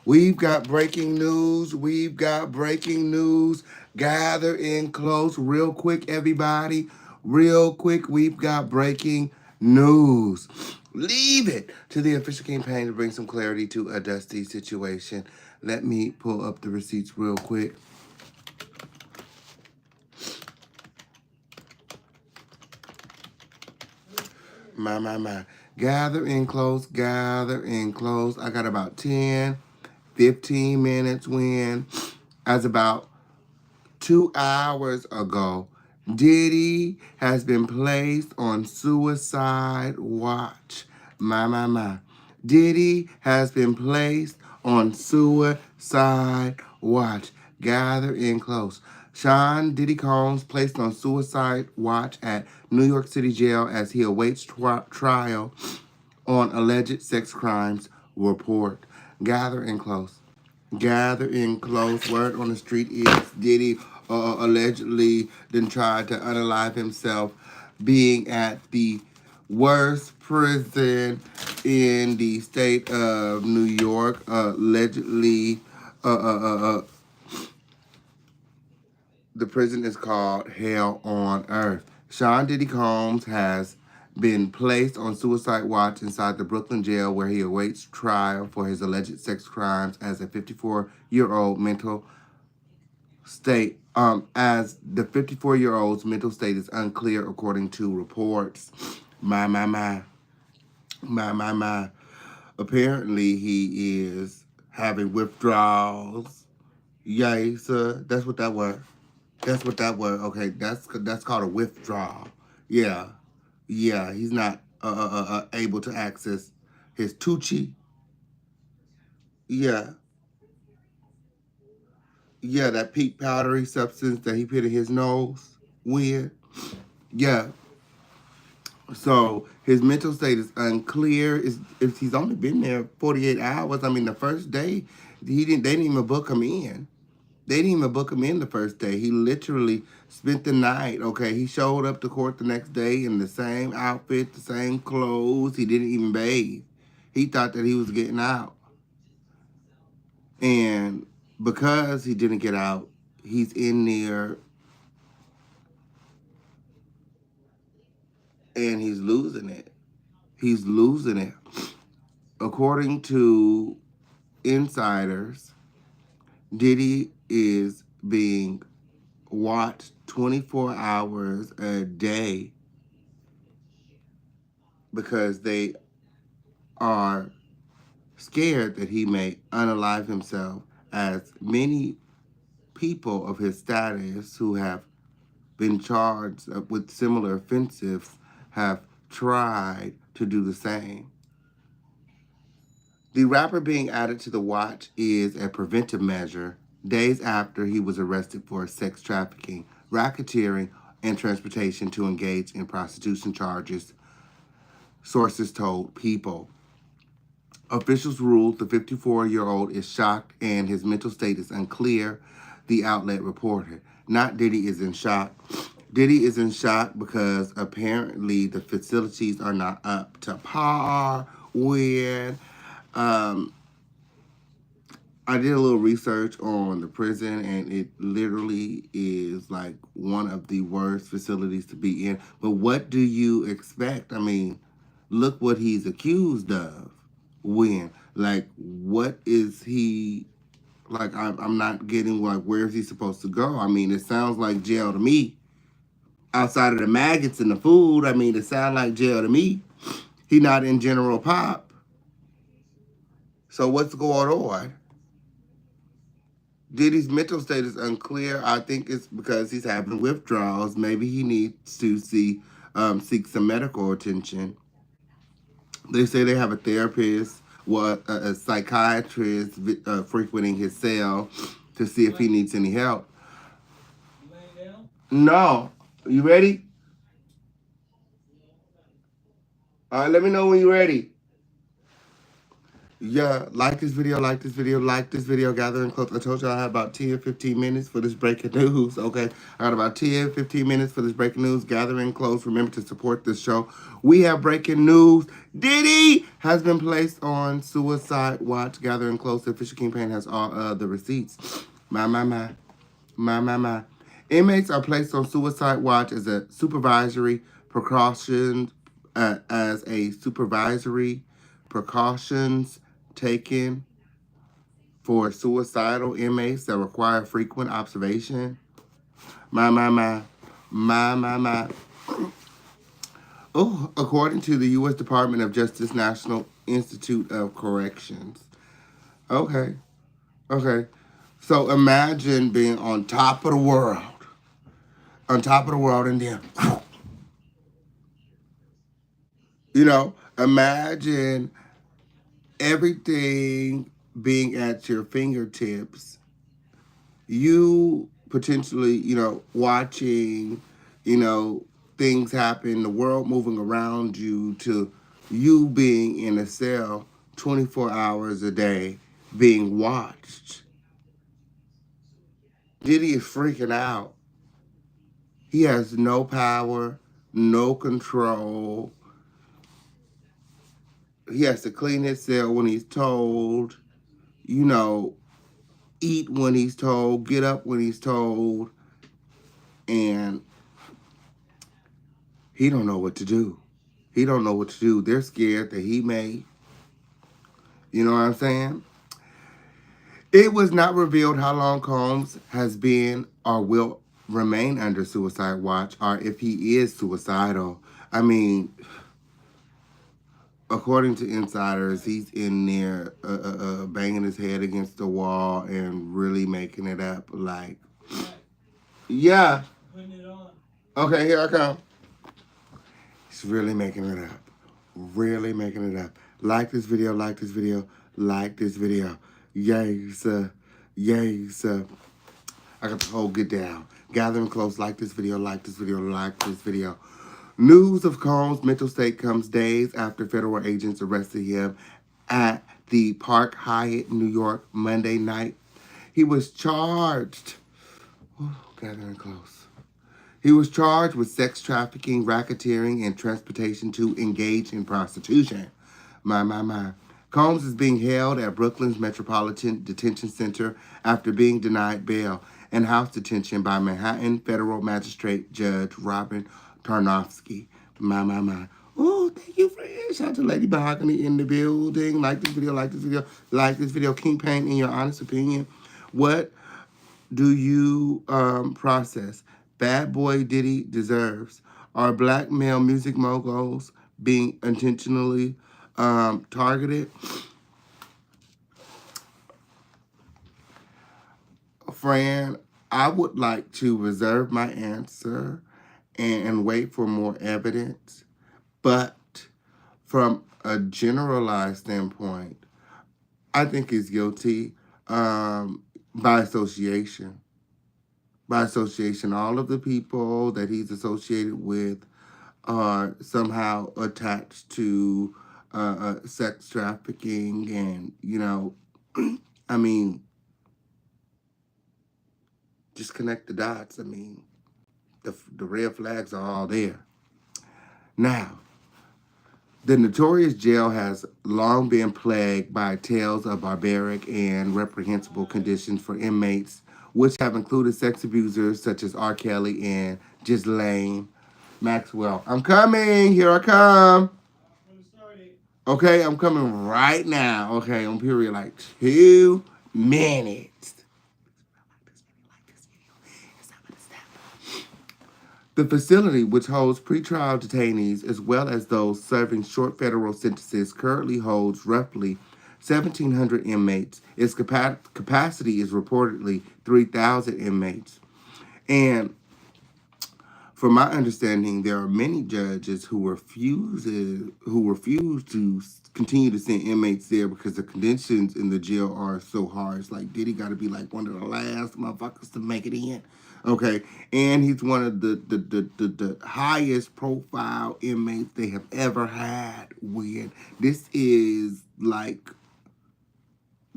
We've got breaking news. We've got breaking news. Gather in close, real quick, everybody. Real quick, we've got breaking news. Leave it to the official campaign to bring some clarity to a dusty situation. Let me pull up the receipts real quick. My. Gather in close, gather in close. I got about 10, 15 minutes when, as about 2 hours ago, Diddy has been placed on suicide watch. My. Diddy has been placed on suicide watch. Gather in close. Sean Diddy Combs placed on suicide watch at New York City jail as he awaits trial on alleged sex crimes report. Gather in close. Gather in close. Word on the street is Diddy allegedly then tried to unalive himself, being at the worst prison in the state of New York. Allegedly, the prison is called Hell on Earth. Sean Diddy Combs has been placed on suicide watch inside the Brooklyn jail where he awaits trial for his alleged sex crimes as a 54-year-old mental state. As the 54-year-old's mental state is unclear according to reports. My. Apparently he is having withdrawals. Yay, sir. That's what that was. That's what that was. Okay, that's called a withdrawal. Yeah, yeah. He's not able to access his Tucci. Yeah, yeah. That pink powdery substance that he put in his nose. Weird. Yeah. So his mental state is unclear. If he's only been there 48 hours. I mean, the first day he didn't. They didn't even book him in. They didn't even book him in the first day. He literally spent the night. Okay, he showed up to court the next day in the same outfit, the same clothes. He didn't even bathe. He thought that he was getting out. And because he didn't get out, he's in there and he's losing it. He's losing it. According to insiders, Diddy is being watched 24 hours a day because they are scared that he may unalive himself, as many people of his status who have been charged with similar offenses have tried to do the same. The rapper being added to the watch is a preventive measure days after he was arrested for sex trafficking, racketeering, and transportation to engage in prostitution charges, sources told People. Officials ruled the 54-year-old is shocked and his mental state is unclear, the outlet reported. Not Diddy is in shock. Diddy is in shock because apparently the facilities are not up to par with. I did a little research on the prison, and it literally is like one of the worst facilities to be in. But what do you expect? I mean, look what he's accused of. When, like, what is he, like, I'm not getting, like, where is he supposed to go? I mean, it sounds like jail to me. Outside of the maggots and the food, I mean, it sounds like jail to me. He not in general pop. So what's going on? Diddy's mental state is unclear. I think it's because he's having withdrawals. Maybe he needs to seek some medical attention. They say they have a therapist, well, a psychiatrist frequenting his cell to see if he needs any help. You laying down? No. You ready? All right, let me know when you're ready. Yeah, like this video, like this video, like this video, gathering close. I told you I had about 10, 15 minutes for this breaking news, okay? I got about 10, 15 minutes for this breaking news, gathering close. Remember to support this show. We have breaking news. Diddy has been placed on suicide watch, gathering close. The official campaign has all the receipts. My, my, my, my. Inmates are placed on suicide watch as a supervisory precaution, precautions taken for suicidal inmates that require frequent observation. My. Oh, according to the U.S. Department of Justice National Institute of Corrections. Okay, okay. So imagine being on top of the world, and then, imagine everything being at your fingertips, you potentially, watching, you know, things happen, the world moving around you, to you being in a cell 24 hours a day being watched. Diddy is freaking out. He has no power, no control. He has to clean his cell when he's told, you know, eat when he's told, get up when he's told, and he don't know what to do. He don't know what to do. They're scared that he may, you know what I'm saying? It was not revealed how long Combs has been or will remain under suicide watch, or if he is suicidal. I mean, according to insiders, he's in there banging his head against the wall and really making it up. Like, yeah. Putting it on. Okay, here I come. He's really making it up. Really making it up. Like this video, like this video, like this video. Yay, sir. Yay, sir. I got the whole get down. Gathering close, like this video, like this video, like this video. News of Combs' mental state comes days after federal agents arrested him at the Park Hyatt, New York, Monday night. He was charged. Gathering close. He was charged with sex trafficking, racketeering, and transportation to engage in prostitution. My. Combs is being held at Brooklyn's Metropolitan Detention Center after being denied bail and house detention by Manhattan Federal Magistrate Judge Robin Tarnofsky. My. Oh, thank you, friends. Shout out to Lady Mahogany in the building. Like this video, like this video, like this video. King Pain, in your honest opinion, what do you process? Bad Boy Diddy deserves. Are black male music moguls being intentionally targeted? Fran, I would like to reserve my answer and wait for more evidence. But from a generalized standpoint, I think he's guilty by association. By association, all of the people that he's associated with are somehow attached to sex trafficking, and I mean, just connect the dots. I mean, the red flags are all there. Now, the notorious jail has long been plagued by tales of barbaric and reprehensible conditions for inmates, which have included sex abusers such as R. Kelly and Ghislaine Maxwell. I'm coming. Here I come. Okay, I'm coming right now. Okay, on period, like 2 minutes. The facility, which holds pretrial detainees as well as those serving short federal sentences, currently holds roughly 1,700 inmates. Its capacity is reportedly 3,000 inmates. And from my understanding, there are many judges who refuse to continue to send inmates there because the conditions in the jail are so harsh. Like, Diddy got to be like one of the last motherfuckers to make it in. Okay, and he's one of the highest profile inmates they have ever had. When this is like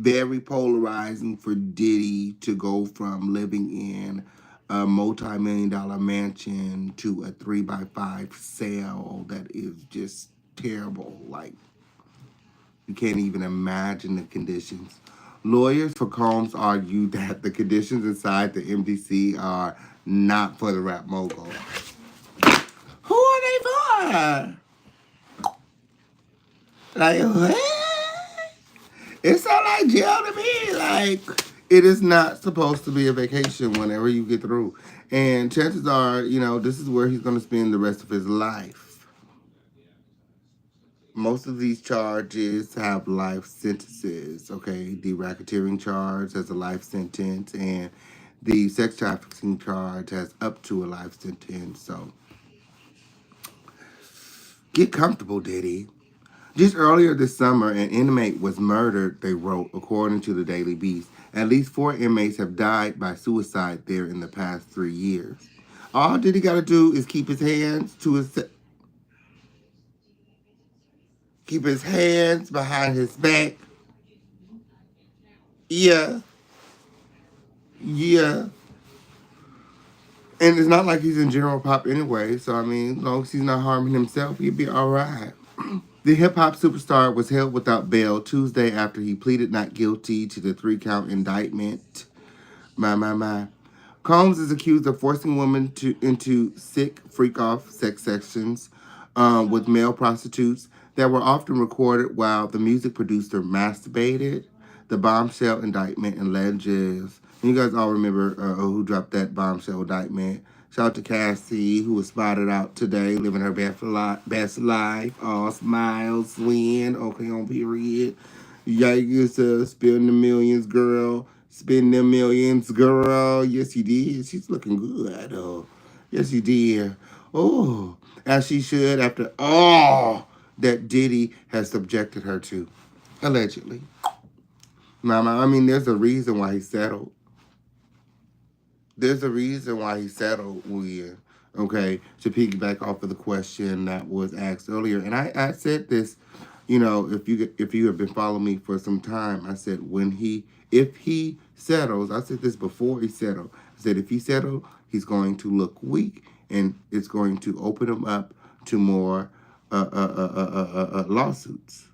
very polarizing for Diddy to go from living in a multi-million-dollar mansion to a 3x5 sale that is just terrible. Like, you can't even imagine the conditions. Lawyers for Combs argued that the conditions inside the MDC are not for the rap mogul. Who are they for? Like, what? It sounds like jail to me. Like, it is not supposed to be a vacation whenever you get through. And chances are, this is where he's going to spend the rest of his life. Most of these charges have life sentences, okay? The racketeering charge has a life sentence, and the sex trafficking charge has up to a life sentence. So, get comfortable, Diddy. Just earlier this summer, an inmate was murdered, they wrote, according to the Daily Beast. At least 4 inmates have died by suicide there in the past 3 years. All Diddy got to do is keep his hands behind his back. Yeah. Yeah. And it's not like he's in general pop anyway. So, I mean, as long as he's not harming himself, he'd be all right. The hip-hop superstar was held without bail Tuesday after he pleaded not guilty to the 3-count indictment. My. Combs is accused of forcing women into sick, freak-off sex sessions with male prostitutes that were often recorded while the music producer masturbated. The bombshell indictment alleges. You guys all remember who dropped that bombshell indictment. Shout out to Cassie, who was spotted out today, living her best life. All smiles, win, okay, on period. Yikes, spending the millions, girl. Spend them millions, girl. Yes, you did. She's looking good. Oh, yes, you did. Oh, as she should after all that Diddy has subjected her to, allegedly. Mama, I mean, there's a reason why he settled. There's a reason why he settled with, okay, to piggyback off of the question that was asked earlier. And I said this, if you have been following me for some time, I said if he settles, I said this before he settled. I said if he settled, he's going to look weak, and it's going to open him up to more lawsuits.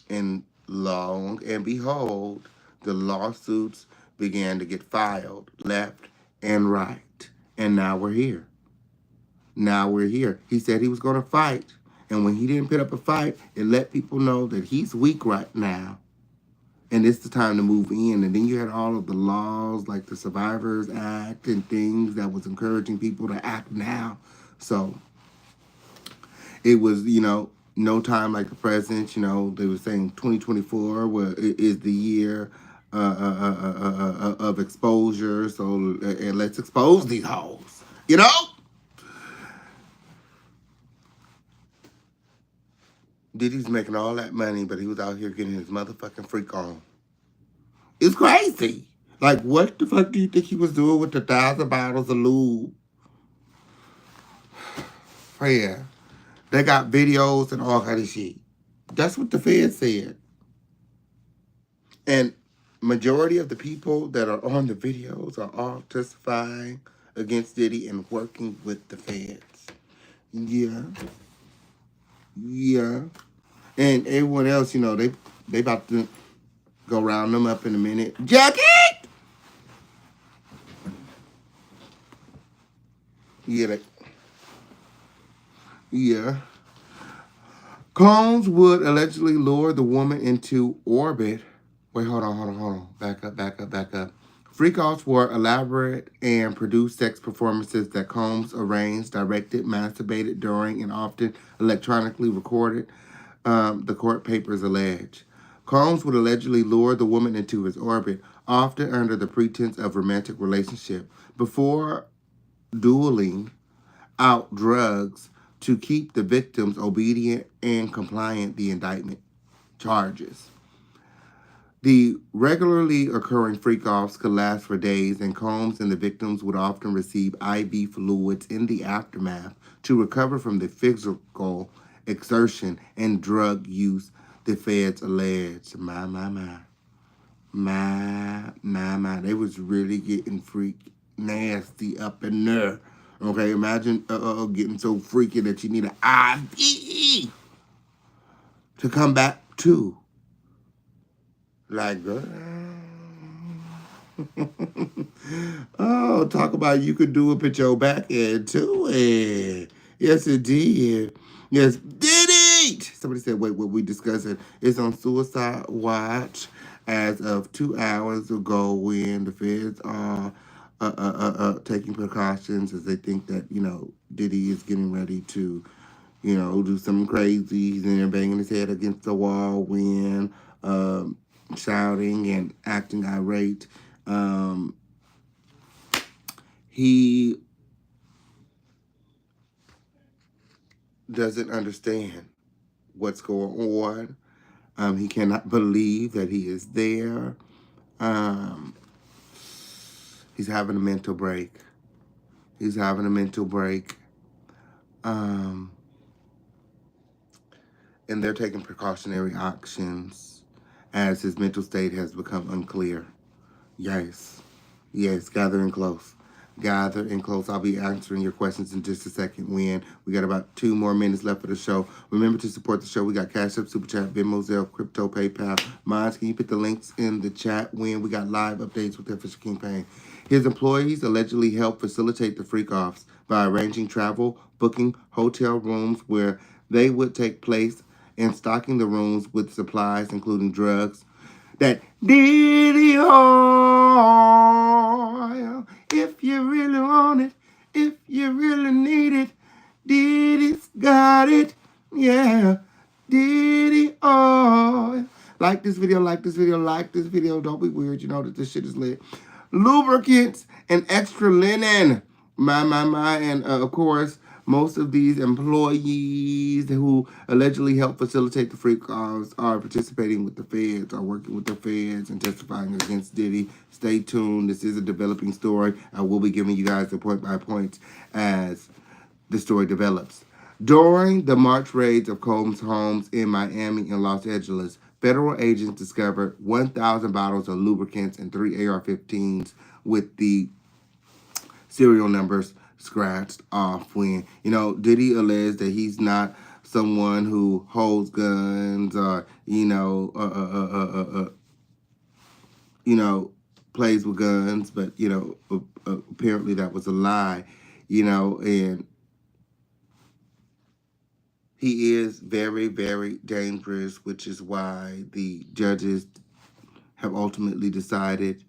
And long and behold, the lawsuits began to get filed left and right. And now we're here. He said he was going to fight. And when he didn't put up a fight, it let people know that he's weak right now. And it's the time to move in. And then you had all of the laws like the Survivors Act and things that was encouraging people to act now. So it was, no time like the present. They were saying 2024 is the year of exposure. So let's expose these hoes. Diddy's making all that money, but he was out here getting his motherfucking freak on. It's crazy. Like, what the fuck do you think he was doing with the 1,000 bottles of lube? Yeah. They got videos and all kind of shit. That's what the Fed said. And majority of the people that are on the videos are all testifying against Diddy and working with the feds. Yeah. And everyone else, they about to go round them up in a minute. Jacket! Yeah. Combs would allegedly lure the woman into orbit. Wait, hold on. Back up. Freak-offs were elaborate and produced sex performances that Combs arranged, directed, masturbated during, and often electronically recorded, the court papers allege. Combs would allegedly lure the woman into his orbit, often under the pretense of romantic relationship, before dueling out drugs to keep the victims obedient and compliant the indictment charges. The regularly occurring freak-offs could last for days, and Combs and the victims would often receive IV fluids in the aftermath to recover from the physical exertion and drug use the feds alleged. My. They was really getting freak nasty up in there. Okay, imagine getting so freaky that you need an IV to come back to. Like, girl. Oh, talk about you could do it, put your back into it. Yes, it did. Yes, did it? Somebody said, wait, what we discussing is on Suicide Watch as of 2 hours ago when the feds are taking precautions as they think that, Diddy is getting ready to, do something crazy. He's in there banging his head against the wall when shouting and acting irate. He doesn't understand what's going on. He cannot believe that he is there. Um, he's having a mental break. He's having a mental break. And they're taking precautionary actions as his mental state has become unclear. Yes. Yes, gathering close. Gathering close. I'll be answering your questions in just a second. When we got about 2 more minutes left for the show. Remember to support the show. We got Cash App, Super Chat, Venmo, Zelle, Crypto, PayPal. Mines, can you put the links in the chat? When we got live updates with the official campaign. His employees allegedly helped facilitate the freak-offs by arranging travel, booking hotel rooms where they would take place, and stocking the rooms with supplies, including drugs, that Diddy oil. If you really want it, if you really need it, Diddy's got it. Yeah, Diddy oil. Like this video, like this video, like this video. Don't be weird. You know that this shit is lit. Lubricants and extra linen. My. And of course, most of these employees who allegedly help facilitate the freak offs are participating with the feds, are working with the feds and testifying against Diddy. Stay tuned. This is a developing story. I will be giving you guys the point by point as the story develops. During the March raids of Combs' homes in Miami and Los Angeles, federal agents discovered 1,000 bottles of lubricants and 3 AR-15s with the serial numbers scratched off. When, Diddy alleged that he's not someone who holds guns or, plays with guns, but, apparently that was a lie, and he is very, very dangerous, which is why the judges have ultimately decided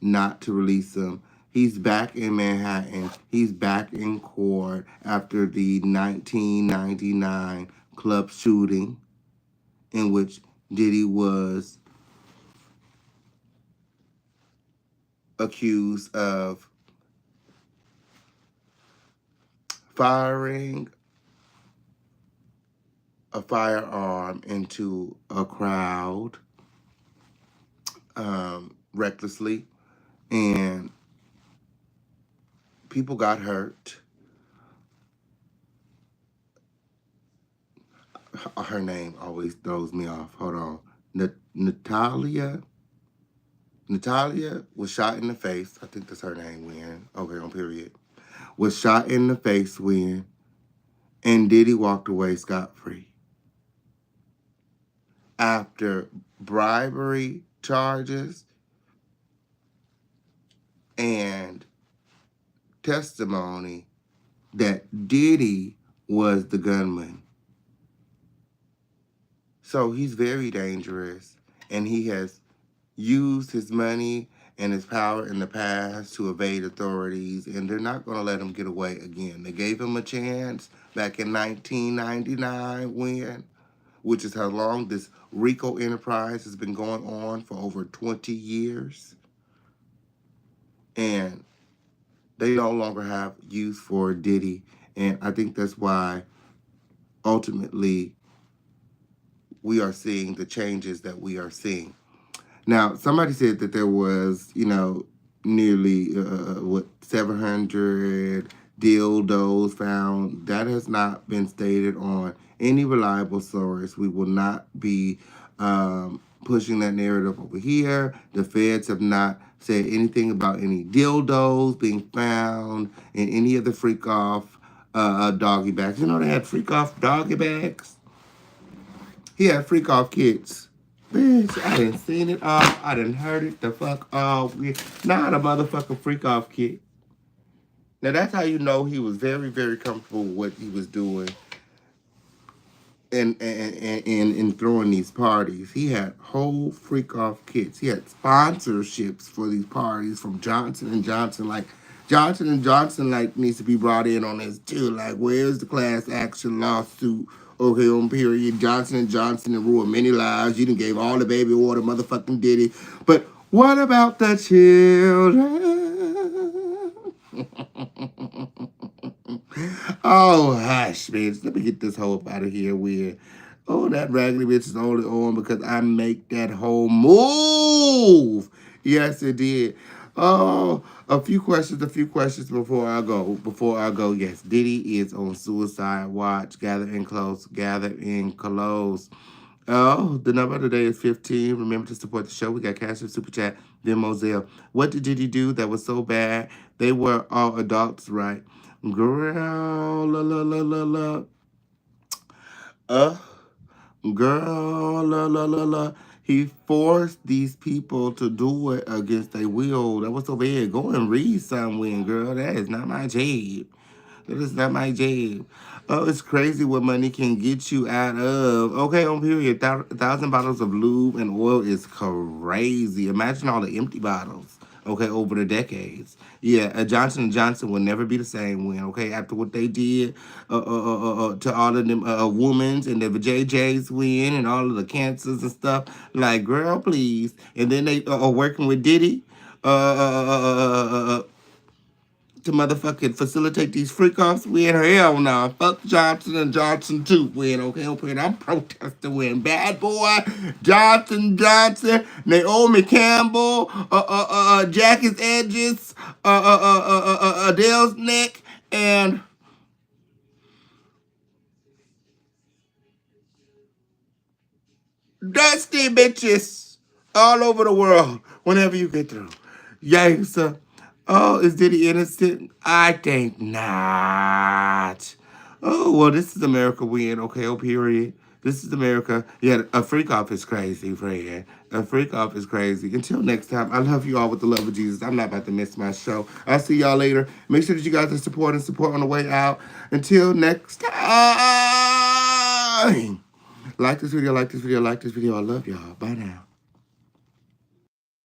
not to release him. He's back in Manhattan. He's back in court after the 1999 club shooting in which Diddy was accused of firing a firearm into a crowd recklessly, and people got hurt. Her name always throws me off. Hold on. Natalia was shot in the face. I think that's her name, Win. Okay, on period. Was shot in the face, Win. And Diddy walked away scot-free. After bribery charges and testimony that Diddy was the gunman. So he's very dangerous, and he has used his money and his power in the past to evade authorities, and they're not going to let him get away again. They gave him a chance back in 1999 which is how long this RICO enterprise has been going on for over 20 years. And they no longer have use for Diddy. And I think that's why ultimately we are seeing the changes that we are seeing. Now, somebody said that there was, nearly, 700 dildos found. That has not been stated on any reliable source. We will not be pushing that narrative over here. The feds have not said anything about any dildos being found in any of the freak off doggy bags. You know they had freak off doggy bags? He had freak off kits. Bitch, I done seen it all. I done heard it the fuck all. Not a motherfucking freak off kit. Now that's how you know he was very, very comfortable with what he was doing and throwing these parties. He had whole freak off kits. He had sponsorships for these parties from Johnson and Johnson. Like Johnson and Johnson like needs to be brought in on this too. Like where's the class action lawsuit? Okay, on period. Johnson and Johnson and ruined many lives. You done gave all the baby water, motherfucking Diddy. But what about the children? Oh, hush, bitch. Let me get this hoe up out of here with. Oh, that raggedy bitch is only on because I make that whole move. Yes, it did. Oh, a few questions before I go. Yes, Diddy is on suicide watch. Gather in close. Oh, the number today is 15. Remember to support the show. We got Cash and Super Chat, Venmo, Zelle. What did Diddy do that was so bad? They were all adults, right? Girl, la la la la la. Uh, girl, la la la la. He forced these people to do it against their will. That was so bad. Go and read somewhere, girl. That is not my job. That is not my job. Oh, it's crazy what money can get you out of. Okay, on period. 1,000 bottles of lube and oil is crazy. Imagine all the empty bottles. Okay, over the decades. Yeah, Johnson & Johnson will never be the same when, okay, after what they did to all of them women's and the JJ's win and all of the cancers and stuff. Like, girl, please. And then they are working with Diddy. To motherfucking facilitate these freak offs win. Hell no. Fuck Johnson and Johnson too win. Okay, I'm protesting win. Bad boy, Johnson, Naomi Campbell, Jackie's Edges, Adele's Neck, and Dusty bitches all over the world whenever you get through. Yay, sir. Oh, is Diddy innocent? I think not. Oh, well, this is America win. Okay, oh, period. This is America. Yeah, a freak off is crazy, friend. A freak off is crazy. Until next time, I love you all with the love of Jesus. I'm not about to miss my show. I'll see y'all later. Make sure that you guys are supporting support on the way out. Until next time. Like this video. I love y'all. Bye now.